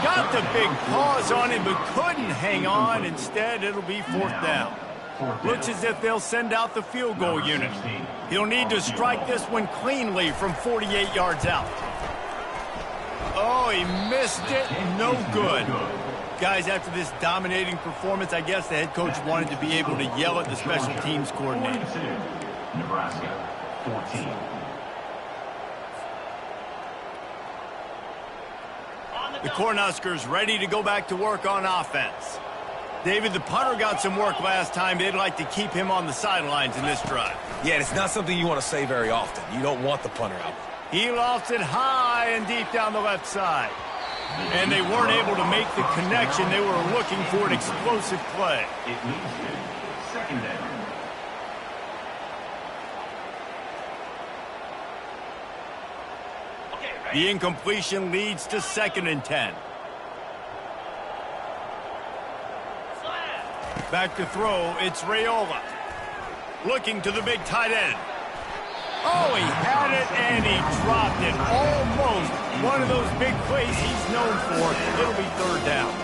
Got the big paws on him, but couldn't hang on. Instead, it'll be 4th down. Looks as if they'll send out the field goal unit. He'll need to strike this one cleanly from 48 yards out. Oh, he missed it. No good. Guys, after this dominating performance, I guess the head coach wanted to be able to yell at the special teams coordinator. Nebraska, 14. The Cornhuskers ready to go back to work on offense. David, the punter got some work last time. They'd like to keep him on the sidelines in this drive. Yeah, it's not something you want to say very often. You don't want the punter out. He lofts it high and deep down the left side. And they weren't able to make the connection. They were looking for an explosive play. It leads to 2nd down. The incompletion leads to 2nd and 10. Back to throw, it's Raiola. Looking to the big tight end. Oh, he had it and he dropped it. Almost one of those big plays he's known for. It'll be 3rd down.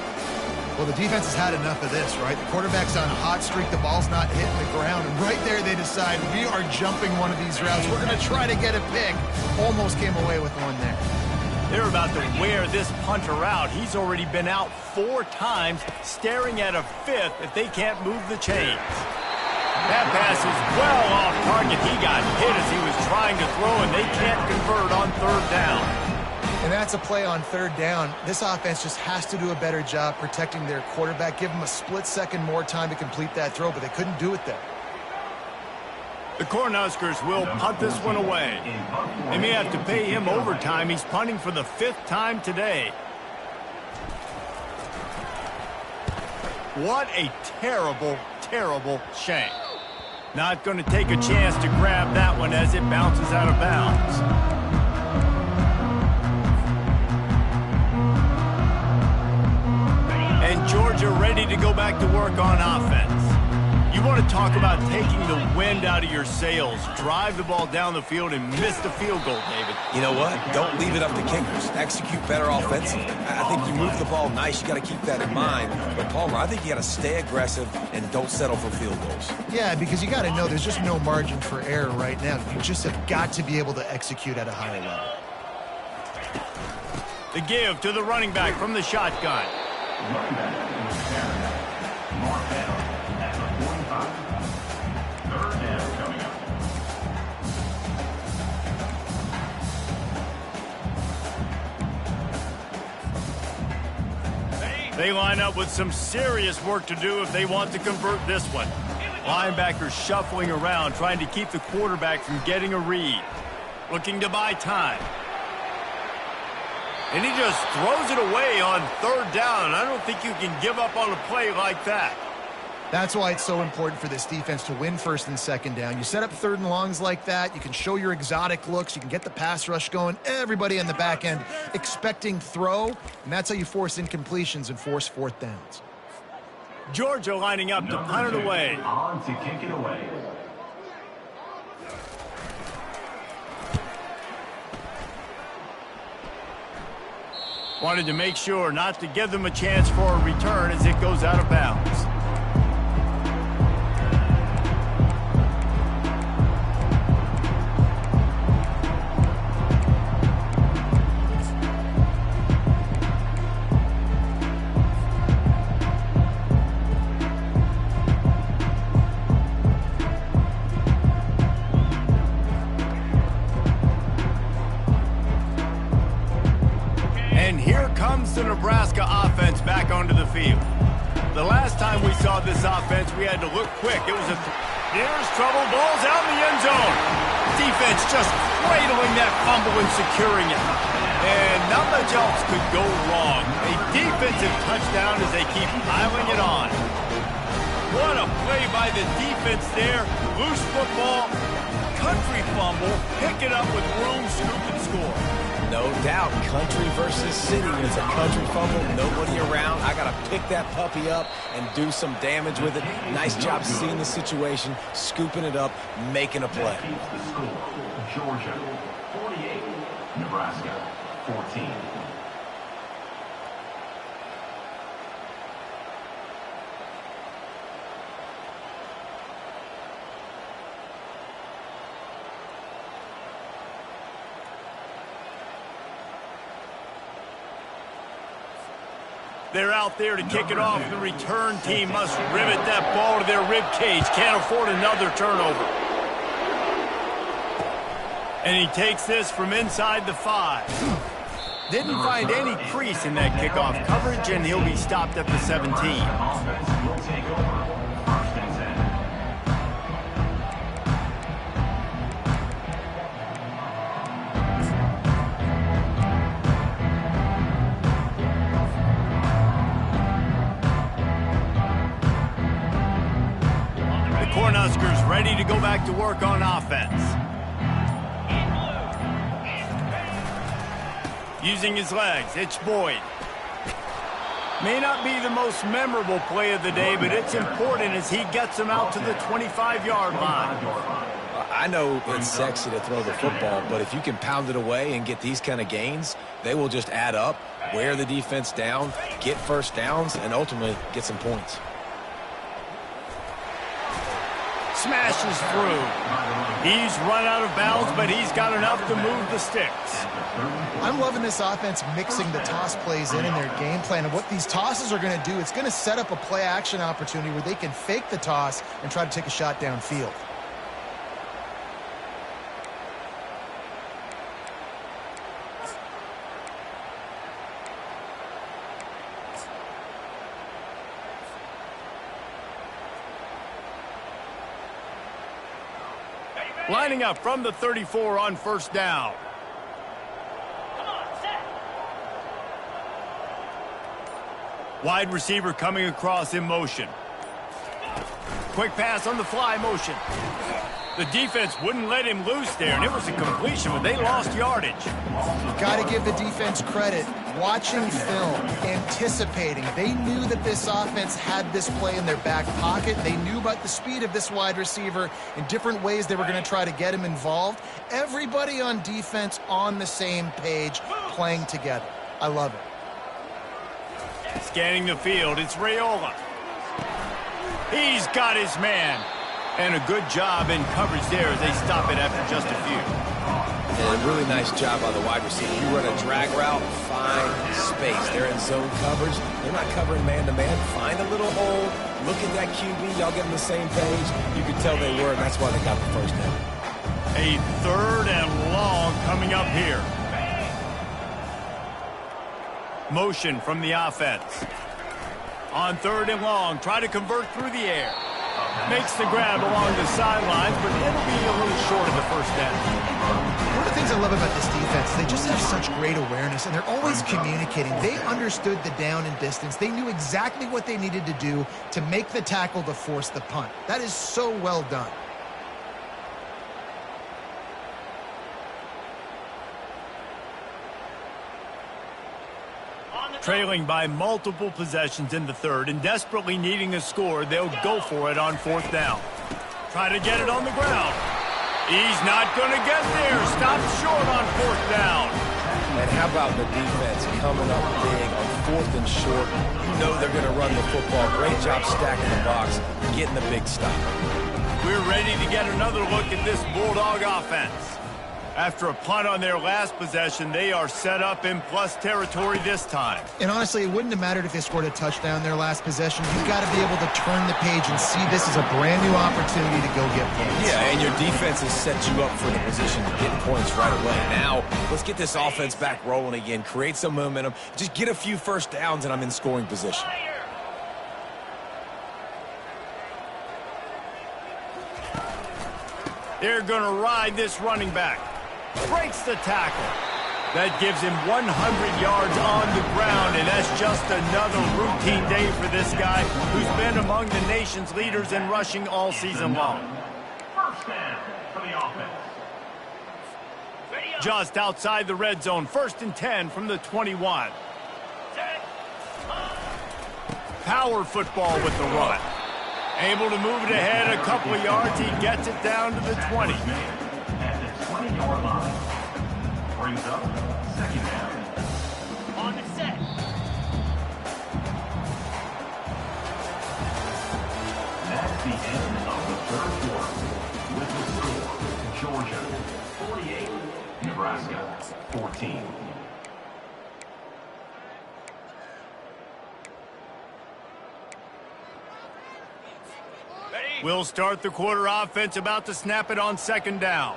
Well, the defense has had enough of this, right? The quarterback's on a hot streak. The ball's not hitting the ground. And right there they decide, we are jumping one of these routes. We're going to try to get a pick. Almost came away with one there. They're about to wear this punter out. He's already been out 4 times, staring at a 5th if they can't move the chains. That pass is well off target. He got hit as he was trying to throw, and they can't convert on third down. And that's a play on third down. This offense just has to do a better job protecting their quarterback. Give him a split second more time to complete that throw, but they couldn't do it there. The Cornhuskers will punt this one away. They may have to pay him overtime. He's punting for the 5th time today. What a terrible, terrible shank. Not going to take a chance to grab that one as it bounces out of bounds. And Georgia ready to go back to work on offense. You want to talk about taking the wind out of your sails. Drive the ball down the field and miss the field goal, David. You know what? Don't leave it up to kickers. Execute better offensively. I think you move the ball nice. You got to keep that in mind. But, Palmer, I think you got to stay aggressive and don't settle for field goals. Yeah, because you got to know there's just no margin for error right now. You just have got to be able to execute at a higher level. The give to the running back from the shotgun. Running back, mark down at the 45. Third down coming up. They line up with some serious work to do if they want to convert this one. Linebackers shuffling around, trying to keep the quarterback from getting a read. Looking to buy time. And he just throws it away on third down. I don't think you can give up on a play like that. That's why it's so important for this defense to win first and second down. You set up third and longs like that. You can show your exotic looks. You can get the pass rush going. Everybody on the back end expecting throw. And that's how you force incompletions and force fourth downs. Georgia lining up to punt it away. On to kick it away. Wanted to make sure not to give them a chance for a return as it goes out of bounds. The Nebraska offense back onto the field. The last time we saw this offense, we had to look quick. It was here's trouble. Ball's out in the end zone. Defense just cradling that fumble and securing it. And not much else could go wrong. A defensive touchdown as they keep piling it on. What a play by the defense there. Loose football, country fumble, pick it up with room, scoop, and score. No doubt, country versus city. When it's a country fumble, nobody around. I got to pick that puppy up and do some damage with it. Nice job seeing the situation, scooping it up, making a play. That keeps the score. Georgia 48, Nebraska 14. They're out there to kick it off. The return team must rivet that ball to their rib cage. Can't afford another turnover. And he takes this from inside the 5. Didn't find any crease in that kickoff coverage, and he'll be stopped at the 17. Offense will take over. First and 10. Cornhuskers ready to go back to work on offense. Using his legs, it's Boyd. May not be the most memorable play of the day, but it's important as he gets them out to the 25-yard line. I know it's sexy to throw the football, but if you can pound it away and get these kind of gains, they will just add up, wear the defense down, get first downs, and ultimately get some points. smashes through. He's run out of bounds, but he's got enough to move the sticks. I'm loving this offense mixing the toss plays in their game plan. And what these tosses are going to do, it's going to set up a play-action opportunity where they can fake the toss and try to take a shot downfield. Lining up from the 34 on first down. Wide receiver coming across in motion. Quick pass on the fly motion. The defense wouldn't let him loose there, and it was a completion, but they lost yardage. Got to give the defense credit. Watching film, anticipating. They knew that this offense had this play in their back pocket. They knew about the speed of this wide receiver in different ways they were going to try to get him involved. Everybody on defense on the same page, playing together. I love it. Scanning the field, it's Raiola. He's got his man. And a good job in coverage there as they stop it after just a few. And a really nice job by the wide receiver. You run a drag route, find space. They're in zone coverage. They're not covering man-to-man. Find a little hole. Look at that QB. Y'all get on the same page. You can tell they were, and that's why they got the first down. A 3rd and long coming up here. Motion from the offense. On 3rd and long, try to convert through the air. Makes the grab along the sidelines, but it'll be a little short of the first down. One of the things I love about this defense, they just have such great awareness, and they're always communicating. They understood the down and distance. They knew exactly what they needed to do to make the tackle to force the punt. That is so well done. Trailing by multiple possessions in the 3rd and desperately needing a score, they'll go for it on 4th down. Try to get it on the ground. He's not going to get there. Stopped short on 4th down. And how about the defense coming up big on 4th and short? You know they're going to run the football. Great job stacking the box, getting the big stop. We're ready to get another look at this Bulldog offense. After a punt on their last possession, they are set up in plus territory this time. And honestly, it wouldn't have mattered if they scored a touchdown their last possession. You've got to be able to turn the page and see this as a brand new opportunity to go get points. Yeah, and your defense has set you up for the position to get points right away. Now, let's get this offense back rolling again, create some momentum, just get a few first downs, and I'm in scoring position. They're going to ride this running back. Breaks the tackle. That gives him 100 yards on the ground, and that's just another routine day for this guy who's been among the nation's leaders in rushing all season long. First down for the offense. Just outside the red zone, 1st and 10 from the 21. Power football with the run. Able to move it ahead a couple of yards. He gets it down to the 20. At the 20-yard line. Brings up 2nd down. On the set. That's the end of the 3rd quarter. With the score, Georgia 48, Nebraska 14. We'll start the quarter offense, about to snap it on 2nd down.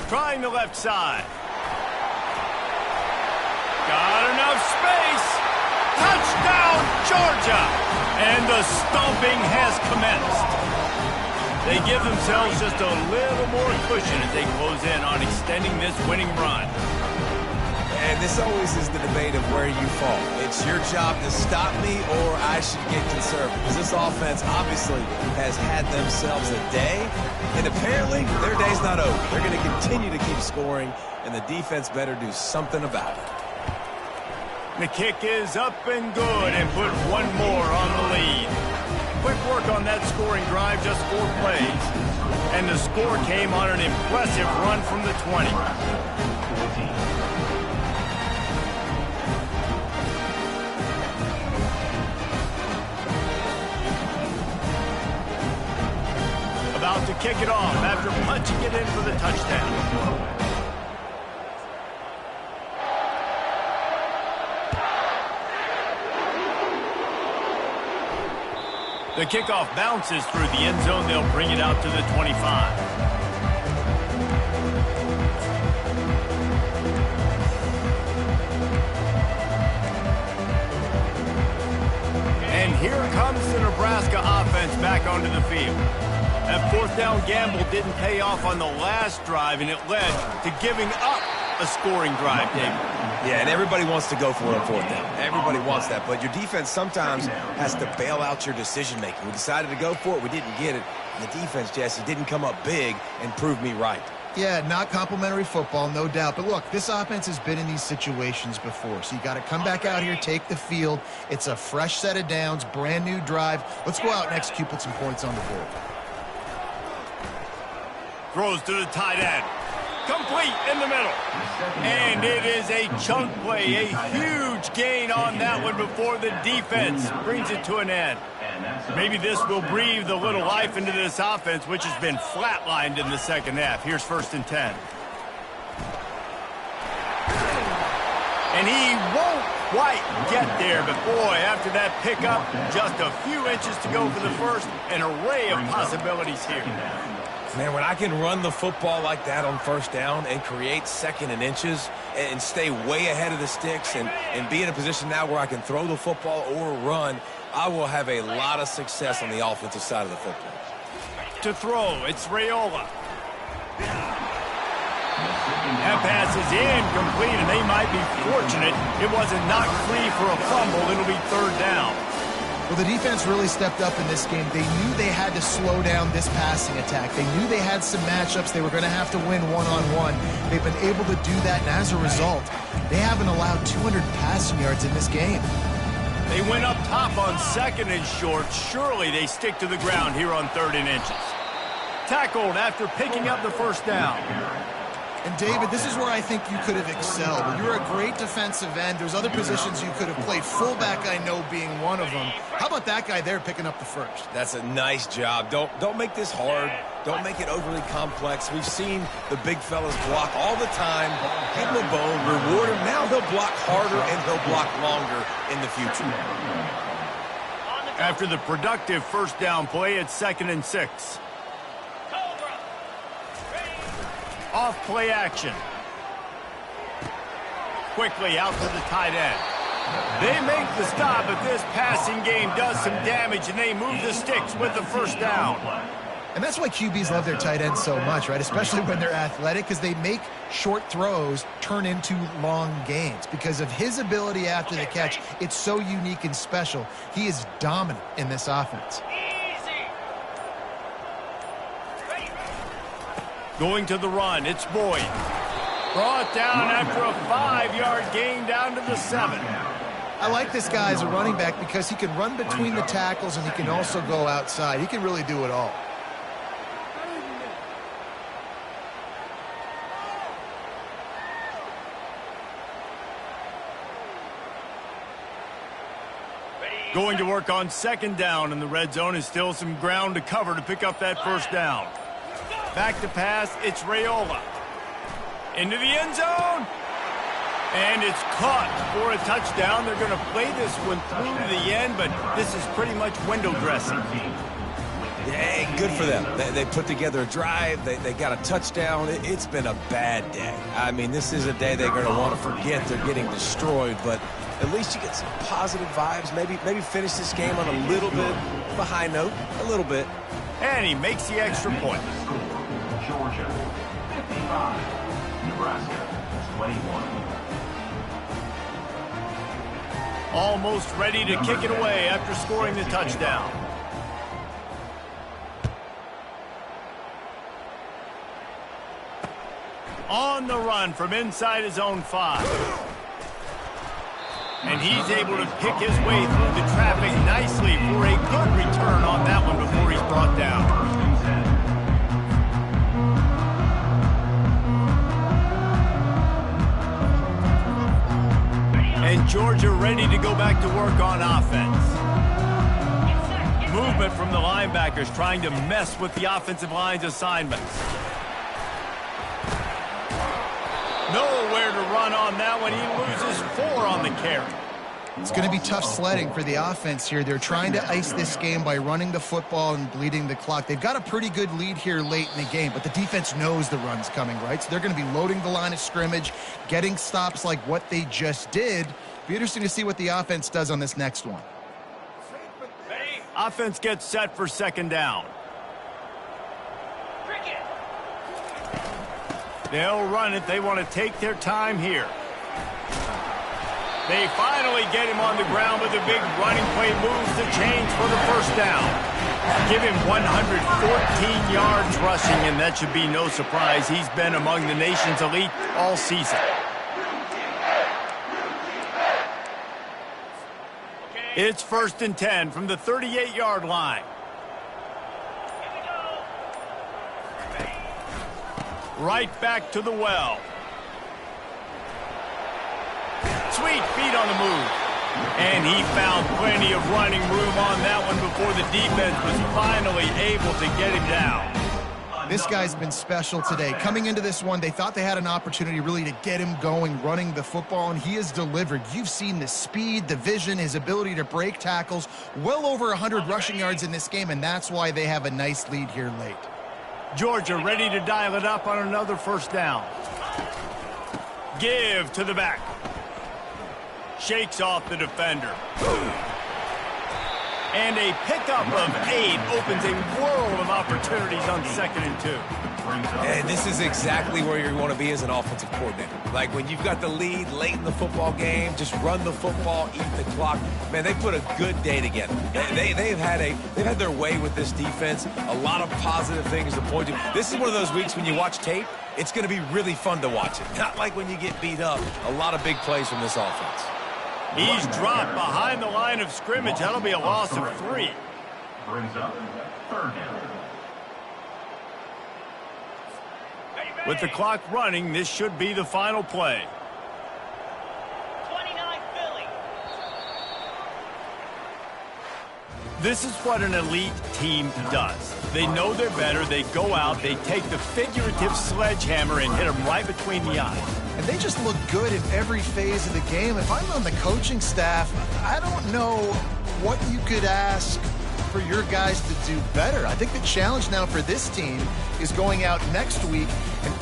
Trying the left side. Got enough space. Touchdown, Georgia! And the stomping has commenced. They give themselves just a little more cushion as they close in on extending this winning run. And this always is the debate of where you fall. It's your job to stop me, or I should get conservative. Because this offense obviously has had themselves a day, and apparently their day's not over. They're going to continue to keep scoring, and the defense better do something about it. The kick is up and good, and put one more on the lead. Quick work on that scoring drive, just 4 plays. And the score came on an impressive run from the 20. kick it off after punching it in for the touchdown. The kickoff bounces through the end zone. They'll bring it out to the 25. And here comes the Nebraska offense back onto the field. That fourth down gamble didn't pay off on the last drive, and it led to giving up a scoring drive, David. Yeah, and everybody wants to go for it on fourth down. Everybody wants that, but your defense sometimes has to bail out your decision-making. We decided to go for it. We didn't get it. And the defense, Jesse, didn't come up big and prove me right. Yeah, not complimentary football, no doubt. But look, this offense has been in these situations before. So you got to come back out here, take the field. It's a fresh set of downs, brand new drive. Let's go out and execute, put some points on the board. Throws to the tight end. Complete in the middle. And it is a chunk play, a huge gain on that one before the defense brings it to an end. Maybe this will breathe a little life into this offense, which has been flatlined in the second half. Here's 1st and 10. And he won't quite get there, but boy, after that pickup, just a few inches to go for the first. An array of possibilities here. Man, when I can run the football like that on first down and create 2nd and inches and stay way ahead of the sticks and be in a position now where I can throw the football or run, I will have a lot of success on the offensive side of the football. To throw, it's Raiola. That pass is incomplete, and they might be fortunate it wasn't knocked free for a fumble. It'll be 3rd down. Well, the defense really stepped up in this game. They knew they had to slow down this passing attack. They knew they had some matchups they were going to have to win one-on-one. They've been able to do that, and as a result, they haven't allowed 200 passing yards in this game. They went up top on 2nd and short. Surely they stick to the ground here on 3rd and inches. Tackled after picking up the first down. And, David, this is where I think you could have excelled. You're a great defensive end. There's other positions you could have played. Fullback, I know, being one of them. How about that guy there picking up the first? That's a nice job. Don't make this hard. Don't make it overly complex. We've seen the big fellas block all the time. Give him a bone, reward him. Now he'll block harder and he'll block longer in the future. After the productive first down play, it's 2nd and 6. Off play action. Quickly out to the tight end. They make the stop, but this passing game does some damage, and they move the sticks with the first down. And that's why QBs love their tight ends so much, right? Especially when they're athletic, because they make short throws turn into long gains. Because of his ability after the catch, it's so unique and special. He is dominant in this offense. Going to the run, it's Boyd. Brought down after a 5-yard gain down to the 7. I like this guy as a running back because he can run between the tackles and he can also go outside. He can really do it all. Going to work on 2nd down in the red zone, and still some ground to cover to pick up that first down. Back to pass, it's Raiola. Into the end zone. And it's caught for a touchdown. They're going to play this one through to the end, but this is pretty much window dressing. Yeah, good for them. They put together a drive. They got a touchdown. It's been a bad day. I mean, this is a day they're going to want to forget. They're getting destroyed, but at least you get some positive vibes. Maybe finish this game on a little bit of a high note, a little bit. And he makes the extra point. Georgia, 55. Nebraska, 21. Almost ready to kick it away after scoring the touchdown. On the run from inside his own 5. And he's able to pick his way through the traffic nicely for a good return on that one before he's brought down. And Georgia ready to go back to work on offense. movement from the linebackers trying to mess with the offensive line's assignments. Nowhere to run on that one. He loses 4 on the carry. It's going to be tough sledding for the offense here. They're trying to ice this game by running the football and bleeding the clock. They've got a pretty good lead here late in the game, but the defense knows the run's coming, right? So they're going to be loading the line of scrimmage, getting stops like what they just did. Be interesting to see what the offense does on this next one. Offense gets set for second down. They'll run it. They want to take their time here. They finally get him on the ground with a big running play, moves the chains for the first down. Give him 114 yards rushing, and that should be no surprise. He's been among the nation's elite all season. It's 1st and 10 from the 38-yard line. Right back to the well. Sweet feet on the move. And he found plenty of running room on that one before the defense was finally able to get him down. This guy's been special today. Coming into this one, they thought they had an opportunity really to get him going, running the football, and he has delivered. You've seen the speed, the vision, his ability to break tackles. Well over 100 rushing yards in this game, and that's why they have a nice lead here late. Georgia ready to dial it up on another first down. Give to the back. Shakes off the defender. And a pickup of 8 opens a world of opportunities on 2nd and 2. And this is exactly where you want to be as an offensive coordinator. Like when you've got the lead late in the football game, just run the football, eat the clock. Man, they put a good day together. They've had their way with this defense. A lot of positive things to point to. This is one of those weeks when you watch tape, it's going to be really fun to watch it. Not like when you get beat up. A lot of big plays from this offense. He's dropped behind the line of scrimmage. That'll be a loss of 3. Brings up 3rd down. With the clock running, this should be the final play. 29 Philly. This is what an elite team does. They know they're better. They go out. They take the figurative sledgehammer and hit them right between the eyes. And they just look good in every phase of the game. If I'm on the coaching staff, I don't know what you could ask for your guys to do better. I think the challenge now for this team is going out next week and